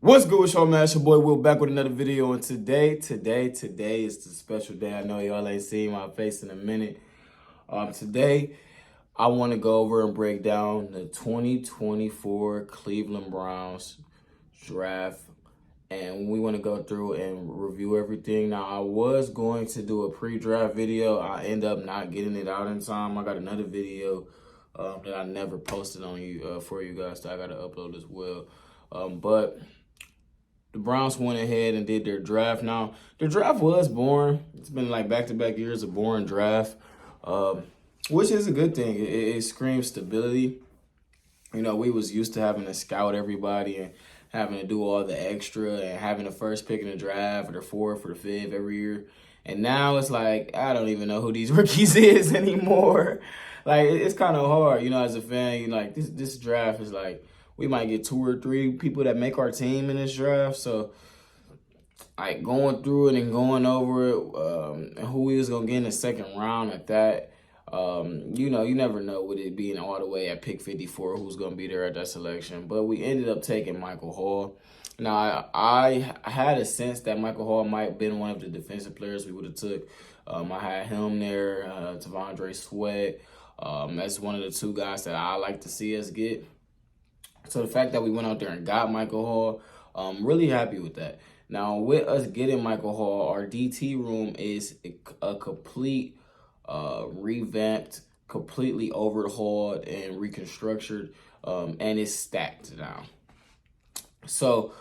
What's good with y'all, man? It's your boy Will back with another video, and today is the special day. I know y'all ain't seen my face in a minute. Today, I want to go over and break down the 2024 Cleveland Browns draft, and we want to go through and review everything. Now, I was going to do a pre-draft video. I end up not getting it out in time. I got another video that I never posted on you for you guys that I got to upload as well. But the Browns went ahead and did their draft. Now, the draft was boring. It's been like back-to-back years of boring draft, which is a good thing. It screams stability. You know, we was used to having to scout everybody and having to do all the extra and having the first pick in the draft or the fourth or the fifth every year. And now it's like, I don't even know who these rookies is anymore. Like, it's kind of hard, you know, as a fan. You know, like, this draft is like, we might get 2 or 3 people that make our team in this draft. So, like, going through it and going over it, and who we was going to get in the second round at that, you know, you never know with it being all the way at pick 54 who's going to be there at that selection. But we ended up taking Michael Hall. Now, I had a sense that Michael Hall might have been one of the defensive players we would have took. I had him there, T'Vondre Sweat. That's one of the 2 guys that I like to see us get. So the fact that we went out there and got Michael Hall, I'm really happy with that. Now, with us getting Michael Hall, our DT room is a complete revamped, completely overhauled and reconstructed, and it's stacked now. So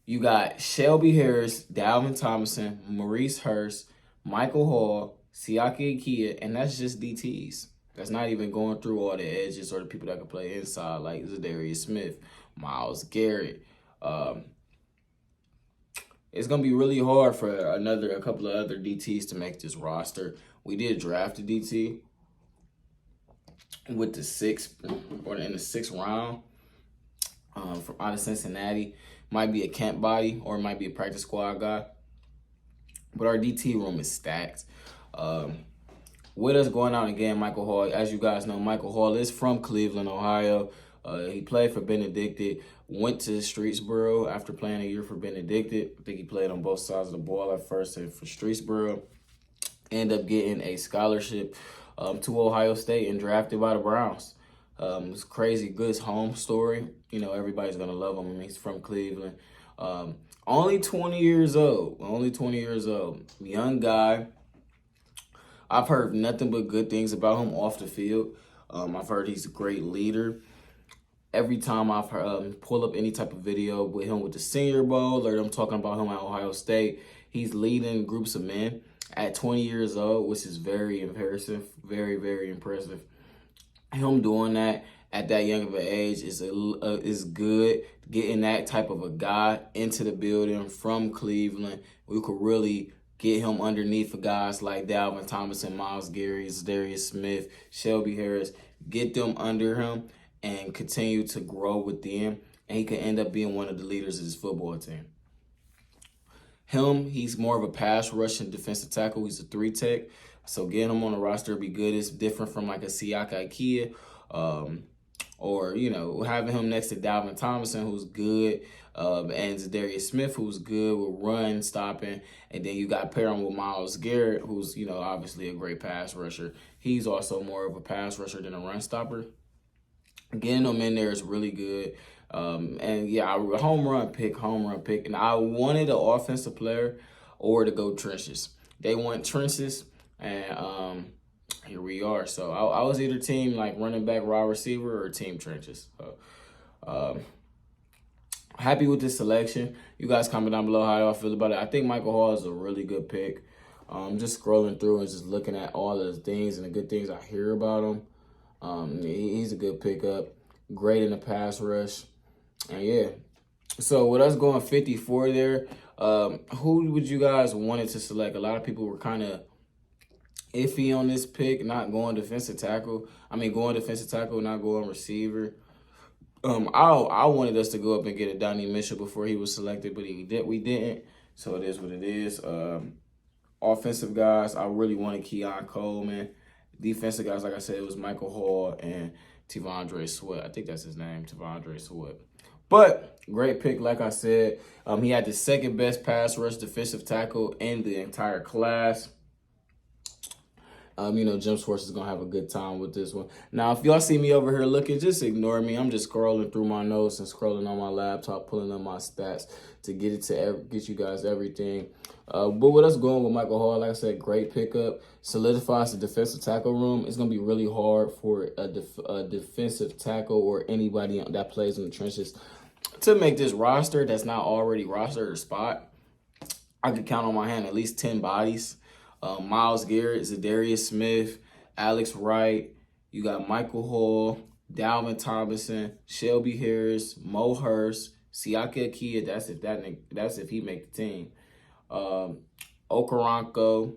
you got Shelby Harris, Dalvin Thompson, Maurice Hurst, Michael Hall, Siaki Ikeia, and that's just DTs. That's not even going through all the edges or the people that can play inside, like Zadarius Smith, Myles Garrett. It's going to be really hard for a couple of other DTs to make this roster. We did draft a DT with the 6th, or in the 6th round, from out of Cincinnati. Might be a camp body or it might be a practice squad guy. But our DT room is stacked. With us going out again, Michael Hall. As you guys know, Michael Hall is from Cleveland, Ohio. He played for Benedictine, went to Streetsboro after playing a year for Benedictine. I think he played on both sides of the ball at first and for Streetsboro. Ended up getting a scholarship to Ohio State and drafted by the Browns. It's crazy, good home story. You know, everybody's going to love him. He's from Cleveland. Only 20 years old. Young guy. I've heard nothing but good things about him off the field. I've heard he's a great leader. Every time I've pulled up any type of video with him with the Senior Bowl or them talking about him at Ohio State, he's leading groups of men at 20 years old, which is very impressive, very, very impressive. Him doing that at that young of an age is good. Getting that type of a guy into the building from Cleveland, we could really get him underneath for guys like Dalvin Thompson, Myles Garrett, Zadarius Smith, Shelby Harris. Get them under him and continue to grow with them, and he could end up being one of the leaders of his football team. He's more of a pass rushing defensive tackle. He's a 3-tech. So getting him on the roster would be good. It's different from like a Siaki Ikeia, or, you know, having him next to Dalvin Thompson, who's good, and Zadarius Smith, who's good with run stopping. And then you got pairing with Myles Garrett, who's, you know, obviously a great pass rusher. He's also more of a pass rusher than a run stopper. Getting them in there is really good. And yeah, home run pick. And I wanted an offensive player or to go trenches. They want trenches, and here we are. So I was either team like running back, wide receiver, or team trenches. So happy with this selection. You guys comment down below how y'all feel about it. I think Michael Hall is a really good pick. Just scrolling through and just looking at all of the things and the good things I hear about him. He's a good pickup. Great in the pass rush. And yeah. So with us going 54 there, who would you guys wanted to select? A lot of people were kind of iffy on this pick, not going defensive tackle. Going defensive tackle, not going receiver. I wanted us to go up and get a Donnie Mitchell before he was selected, but we didn't. So it is what it is. Offensive guys, I really wanted Keon Coleman. Defensive guys, like I said, it was Michael Hall and T'Vondre Sweat. I think that's his name, T'Vondre Sweat. But great pick, like I said. He had the second best pass rush defensive tackle in the entire class. Jim Schwartz is going to have a good time with this one. Now, if y'all see me over here looking, just ignore me. I'm just scrolling through my notes and scrolling on my laptop, pulling up my stats to get you guys everything. But with us going with Michael Hall, like I said, great pickup. Solidifies the defensive tackle room. It's going to be really hard for a defensive tackle or anybody that plays in the trenches to make this roster that's not already rostered or spot. I could count on my hand at least 10 bodies. Myles Garrett, Zadarius Smith, Alex Wright. You got Michael Hall, Dalvin Thomason, Shelby Harris, Mo Hurst, Siaka Kia. That's if he make the team. Okoronkwo.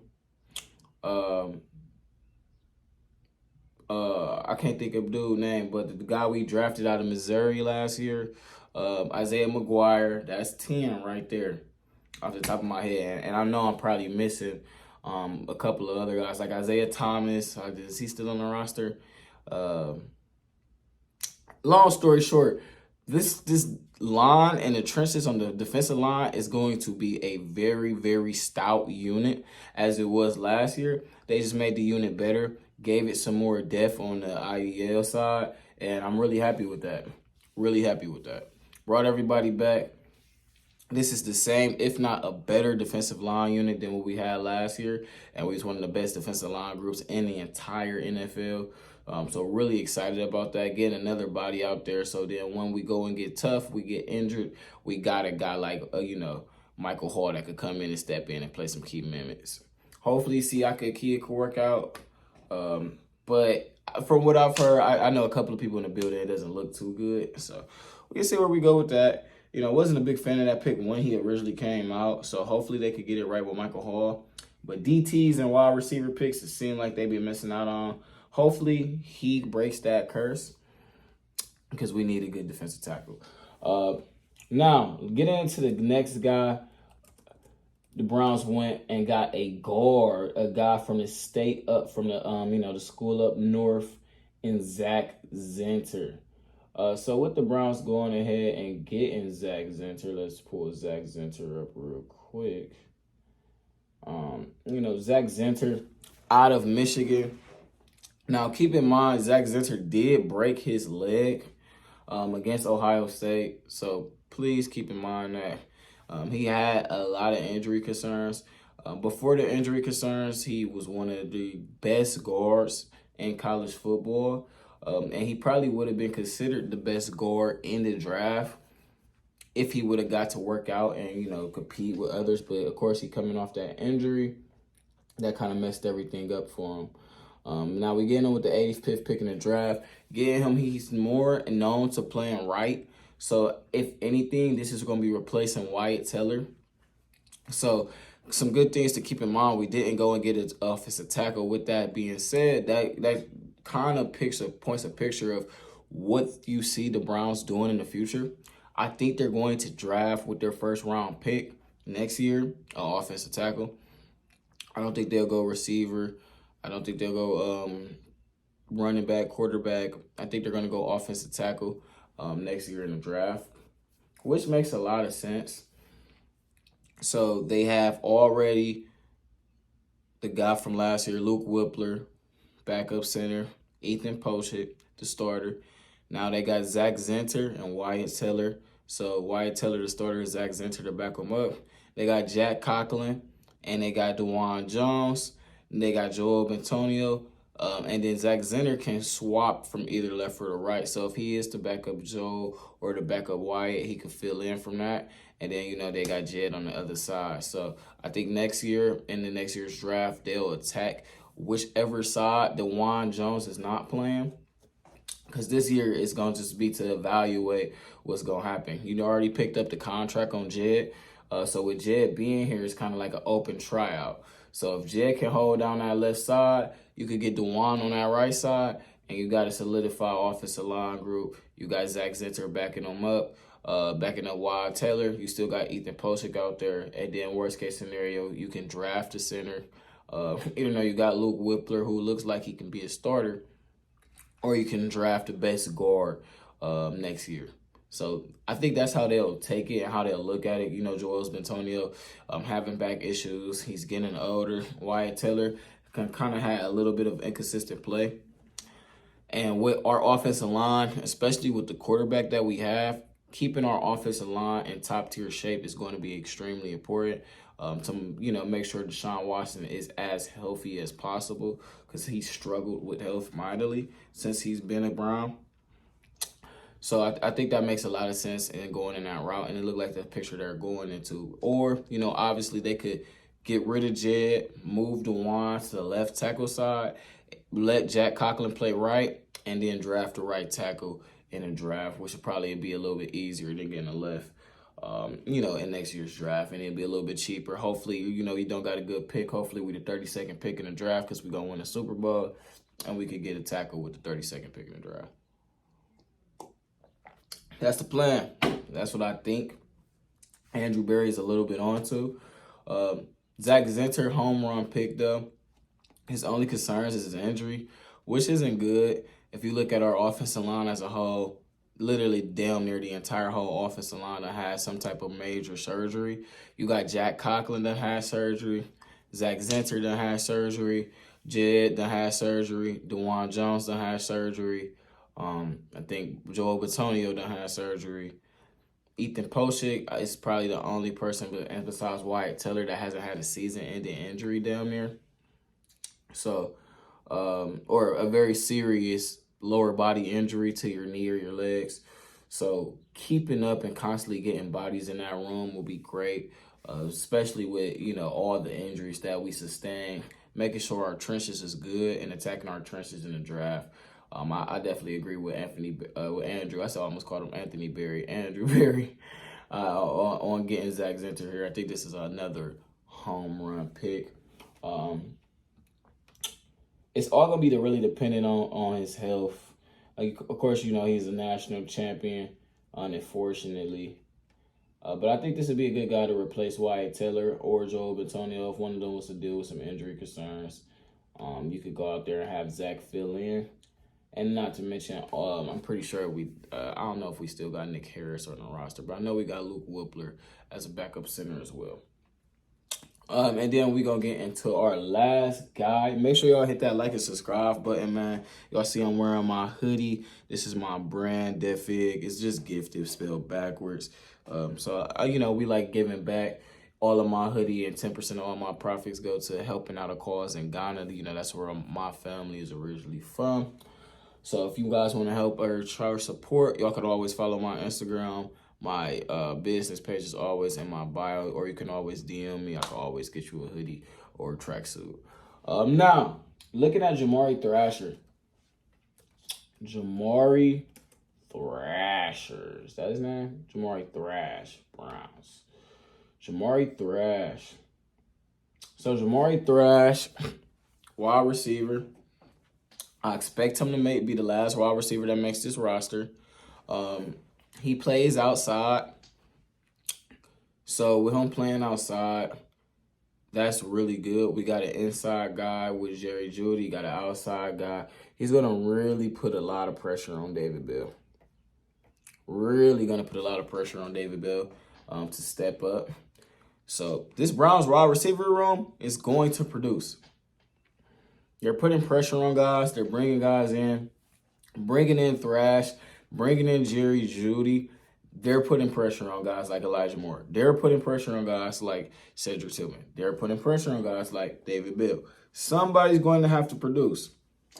I can't think of dude's name, but the guy we drafted out of Missouri last year, Isaiah McGuire. That's 10 right there, off the top of my head. And I know I'm probably missing a couple of other guys like Isaiah Thomas. Is he still on the roster? Long story short, this line and the trenches on the defensive line is going to be a very, very stout unit as it was last year. They just made the unit better, gave it some more depth on the IEL side, and I'm really happy with that. Really happy with that. Brought everybody back. This is the same, if not a better defensive line unit than what we had last year. And we was one of the best defensive line groups in the entire NFL. So really excited about that. Getting another body out there. So then when we go and get tough, we get injured, we got a guy like, Michael Hall that could come in and step in and play some key minutes. Hopefully Siaka Kia could work out. But from what I've heard, I know a couple of people in the building, it doesn't look too good. So we can see where we go with that. Wasn't a big fan of that pick when he originally came out. So hopefully they could get it right with Michael Hall. But DTs and wide receiver picks, it seemed like they've been missing out on. Hopefully he breaks that curse because we need a good defensive tackle. Now, getting into the next guy, the Browns went and got a guard, a guy from the state up from the the school up north in Zach Zinter. So with the Browns going ahead and getting Zach Zinter, let's pull Zach Zinter up real quick. Zach Zinter out of Michigan. Now, keep in mind, Zach Zinter did break his leg against Ohio State. So please keep in mind that he had a lot of injury concerns. Before the injury concerns, he was one of the best guards in college football. And he probably would have been considered the best guard in the draft if he would have got to work out and, compete with others. But, of course, he coming off that injury. That kind of messed everything up for him. Now we getting him with the 85th pick in the draft. Getting him, he's more known to playing right. So, if anything, this is going to be replacing Wyatt Teller. So, some good things to keep in mind. We didn't go and get an offensive tackle. With that being said, that kind of points a picture of what you see the Browns doing in the future. I think they're going to draft with their first round pick next year, an offensive tackle. I don't think they'll go receiver. I don't think they'll go running back, quarterback. I think they're going to go offensive tackle next year in the draft, which makes a lot of sense. So they have already the guy from last year, Luke Whippler, backup center, Ethan Pochett, the starter. Now they got Zach Zinter and Wyatt Teller. So Wyatt Teller, the starter, Zach Zinter to back him up. They got Jack Conklin, and they got DeJuan Jones, and they got Joel Antonio. And then Zach Zinter can swap from either left or the right. So if he is to back up Joe or to back up Wyatt, he can fill in from that. And then, they got Jed on the other side. So I think next year, in the next year's draft, they'll attack whichever side DeJuan Jones is not playing. Because this year is going to just be to evaluate what's going to happen. Already picked up the contract on Jed. So with Jed being here, it's kind of like an open tryout. So if Jed can hold down that left side, you could get DeJuan on that right side, and you got a solidified offensive line group. You got Zach Zinter backing them up, backing up Wyatt Teller. You still got Ethan Pochett out there. And then worst case scenario, you can draft a center. Even though you got Luke Whippler, who looks like he can be a starter, or you can draft the best guard next year. So I think that's how they'll take it and how they'll look at it. You know, Joel Bentonio having back issues. He's getting older. Wyatt Taylor kind of had a little bit of inconsistent play. And with our offensive line, especially with the quarterback that we have, keeping our offensive line in top tier shape is going to be extremely important. To make sure Deshaun Watson is as healthy as possible, because he struggled with health mightily since he's been a Brown. So I think that makes a lot of sense in going in that route, and it looked like the picture they're going into. Or, obviously they could get rid of Jed, move DeJuan to the left tackle side, let Jack Conklin play right, and then draft the right tackle in a draft, which would probably be a little bit easier than getting a left, in next year's draft, and it'll be a little bit cheaper. Hopefully, you don't got a good pick. Hopefully, we the 32nd pick in the draft, because we're going to win a Super Bowl, and we could get a tackle with the 32nd pick in the draft. That's the plan. That's what I think Andrew Berry's a little bit onto. Zach Zinter, home run pick, though. His only concerns is his injury, which isn't good. If you look at our offensive line as a whole, literally damn near the entire whole offensive line that has some type of major surgery. You got Jack Conklin that has surgery. Zach Zinter that has surgery. Jed that has surgery. DeJuan Jones that has surgery. I think Joel Bitonio done had surgery. Ethan Poshik is probably the only person besides Wyatt Taylor that hasn't had a season-ending injury down there. So, or a very serious lower body injury to your knee or your legs. So keeping up and constantly getting bodies in that room will be great, especially with, all the injuries that we sustain. Making sure our trenches is good and attacking our trenches in the draft. I definitely agree with Andrew. I almost called him Anthony Berry. Andrew Berry on getting Zach Zinter here. I think this is another home run pick. It's all going to be really dependent on his health. Of course, he's a national champion, unfortunately. But I think this would be a good guy to replace Wyatt Taylor or Joel Bitonio if one of them was to deal with some injury concerns. You could go out there and have Zach fill in. And not to mention, I'm pretty sure I don't know if we still got Nick Harris on the roster, but I know we got Luke Whippler as a backup center as well. And then we're going to get into our last guy. Make sure y'all hit that like and subscribe button, man. Y'all see I'm wearing my hoodie. This is my brand, Defig. It's just gifted, spelled backwards. So we like giving back. All of my hoodie and 10% of all my profits go to helping out a cause in Ghana. That's where my family is originally from. So if you guys want to help or try or support, y'all can always follow my Instagram. My business page is always in my bio, or you can always DM me. I can always get you a hoodie or a tracksuit. Now, looking at Jamari Thrasher. Jamari Thrasher. Is that his name? Jamari Thrash, Browns. Jamari Thrash. So Jamari Thrash, wide receiver. I expect him to be the last wide receiver that makes this roster. He plays outside. So with him playing outside, that's really good. We got an inside guy with Jerry Jeudy. Got an outside guy. He's going to really put a lot of pressure on David Bell. Really going to put a lot of pressure on David Bell to step up. So this Browns wide receiver room is going to produce. They're putting pressure on guys. They're bringing guys in, bringing in Thrash, bringing in Jerry Jeudy. They're putting pressure on guys like Elijah Moore. They're putting pressure on guys like Cedric Tillman. They're putting pressure on guys like David Bell. Somebody's going to have to produce.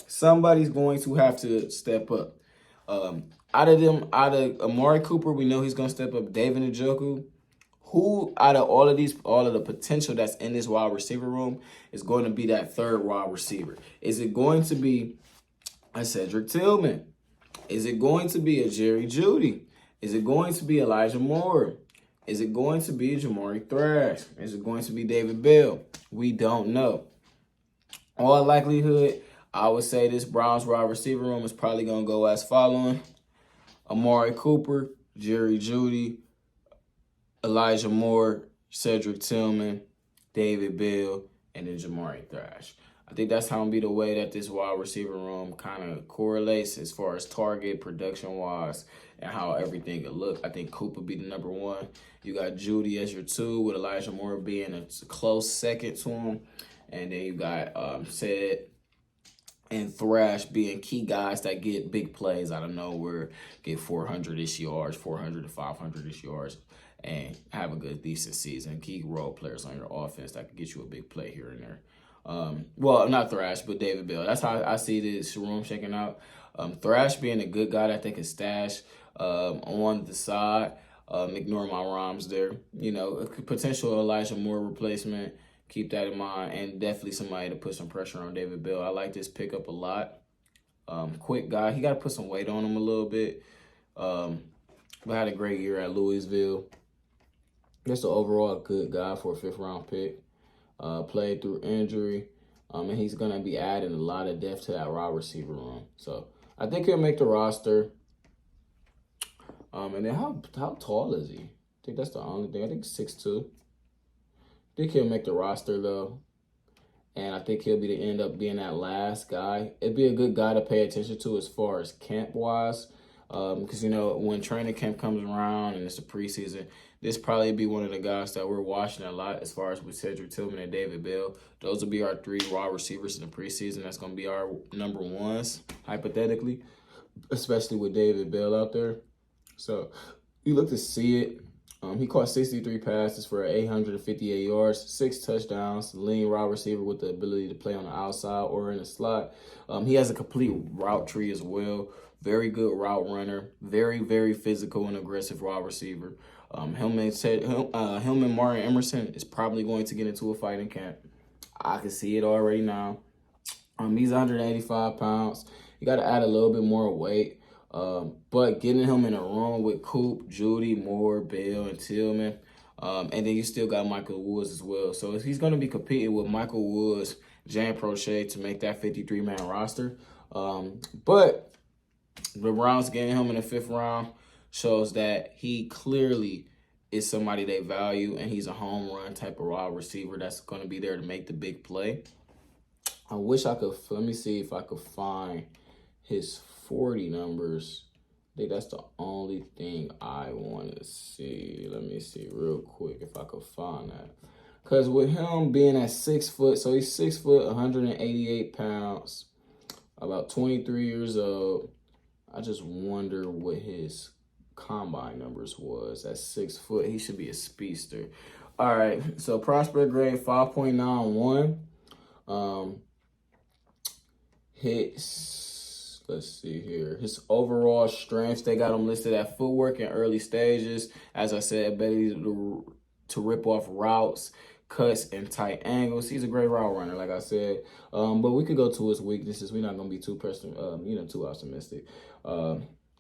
Somebody's going to have to step up. Out of Amari Cooper, we know he's going to step up. David Njoku. Who out of all of the potential that's in this wide receiver room is going to be that third wide receiver? Is it going to be a Cedric Tillman? Is it going to be a Jerry Jeudy? Is it going to be Elijah Moore? Is it going to be Jamari Thrash? Is it going to be David Bell? We don't know. All likelihood, I would say this Browns wide receiver room is probably going to go as following: Amari Cooper, Jerry Jeudy, Elijah Moore, Cedric Tillman, David Bell, and then Jamari Thrash. I think that's how be the way that this wide receiver room kind of correlates as far as target production wise and how everything could look. I think Coop would be the number one. You got Judy as your two, with Elijah Moore being a close second to him. And then you got Said and Thrash being key guys that get big plays out of nowhere, get 400-ish yards, 400 to 500-ish yards, and have a good, decent season. Key role players on your offense that can get you a big play here and there. Well, not Thrash, but David Bell. That's how I see this room shaking out. Thrash being a good guy that they can stash on the side. Ignore my rhymes there. You know, a potential Elijah Moore replacement. Keep that in mind, and definitely somebody to put some pressure on David Bell. I like this pickup a lot. Quick guy. He got to put some weight on him a little bit. But had a great year at Louisville. Just an overall good guy for a 5th-round pick. Played through injury. And he's going to be adding a lot of depth to that wide receiver room. So I think he'll make the roster. And then how tall is he? I think that's the only thing. I think 6'2". I think he'll make the roster, though. And I think he'll end up being that last guy. It'd be a good guy to pay attention to as far as camp-wise. Because, you know, when training camp comes around and it's the preseason, this probably be one of the guys that we're watching a lot as far as with Cedric Tillman and David Bell. Those will be our 3 wide receivers in the preseason. That's going to be our number ones, hypothetically, especially with David Bell out there. So you look to see it. He caught 63 passes for 858 yards, 6 touchdowns, lean wide receiver with the ability to play on the outside or in the slot. He has a complete route tree as well. Very good route runner. Very, very physical and aggressive wide receiver. Him and Martin Emerson is probably going to get into a fight in camp. I can see it already now. He's 185 pounds. You got to add a little bit more weight. But getting him in a room with Coop, Judy, Moore, Bell, and Tillman, and then you still got Michael Woods as well. So he's going to be competing with Michael Woods, Jan Prochet to make that 53-man roster. But the Browns getting him in the 5th round shows that he clearly is somebody they value, and he's a home run type of wide receiver that's going to be there to make the big play. I wish I could, let me see if I could find his 40 numbers. I think that's the only thing I want to see. Let me see real quick if I could find that. Because with him being at 6 foot, so he's 6 foot, 188 pounds, about 23 years old. I just wonder what his combine numbers was. At 6 foot, he should be a speedster. All right, so prospect grade 5.91. Let's see here. His overall strengths, they got him listed at footwork in early stages. As I said, ability to rip off routes, cuts, and tight angles. He's a great route runner, like I said. But we could go to his weaknesses. We're not going to be too too optimistic.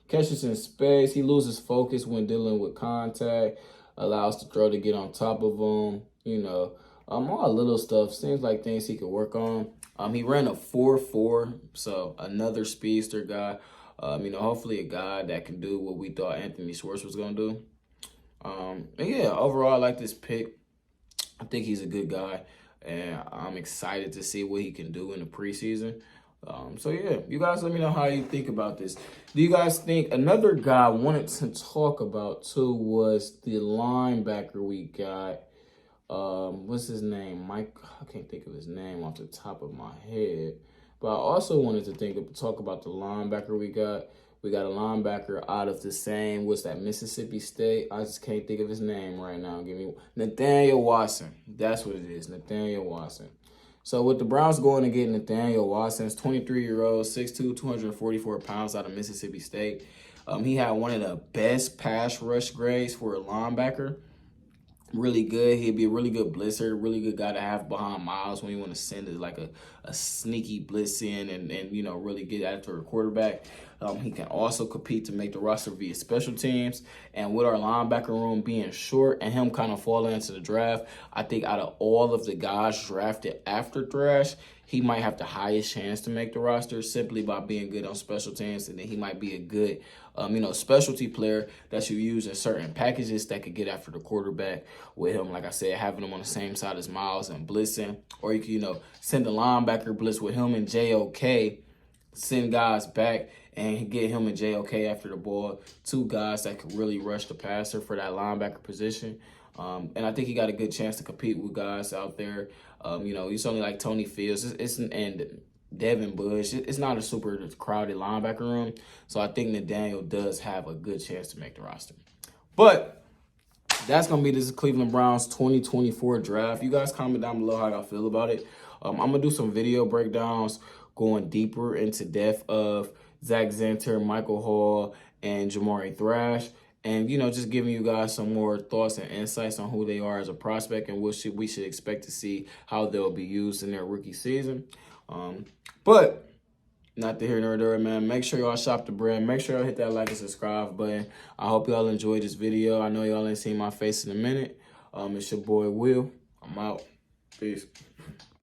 Catches in space. He loses focus when dealing with contact. Allows the throw to get on top of him. You know, all little stuff. Seems like things he could work on. He ran a 4.4, so another speedster guy. Hopefully a guy that can do what we thought Anthony Schwartz was going to do. And yeah, overall, I like this pick. I think he's a good guy, and I'm excited to see what he can do in the preseason. So yeah, you guys let me know how you think about this. Do you guys think another guy I wanted to talk about too was the linebacker we got? What's his name? Mike, I can't think of his name off the top of my head. But I also wanted to talk about the linebacker we got. We got a linebacker out of the same, what's that, Mississippi State? I just can't think of his name right now. Give me Nathaniel Watson. That's what it is, Nathaniel Watson. So with the Browns going to get Nathaniel Watson, 23-year-old, 6'2", 244 pounds out of Mississippi State. He had one of the best pass rush grades for a linebacker. Really good. He'd be a really good blitzer, really good guy to have behind Miles when you want to send it like a sneaky blitz in and really get after a quarterback. He can also compete to make the roster via special teams. And with our linebacker room being short and him kind of falling into the draft, I think out of all of the guys drafted after Thrash, he might have the highest chance to make the roster simply by being good on special teams. And then he might be a good, specialty player that you use in certain packages that could get after the quarterback with him. Like I said, having him on the same side as Miles and blitzing. Or you can, send the linebacker blitz with him and JOK, send guys back and get him and JOK after the ball. Two guys that could really rush the passer for that linebacker position. And I think he got a good chance to compete with guys out there. He's only like Tony Fields and Devin Bush. It's not a super crowded linebacker room. So I think Nathaniel does have a good chance to make the roster. But that's going to be this Cleveland Browns 2024 draft. You guys comment down below how y'all feel about it. I'm going to do some video breakdowns going deeper into depth of Zach Zinter, Michael Hall, and Jamari Thrash. And, just giving you guys some more thoughts and insights on who they are as a prospect and what we should expect to see how they'll be used in their rookie season. But not to hear nor there, man. Make sure y'all shop the brand. Make sure y'all hit that like and subscribe button. I hope y'all enjoyed this video. I know y'all ain't seen my face in a minute. It's your boy, Will. I'm out. Peace.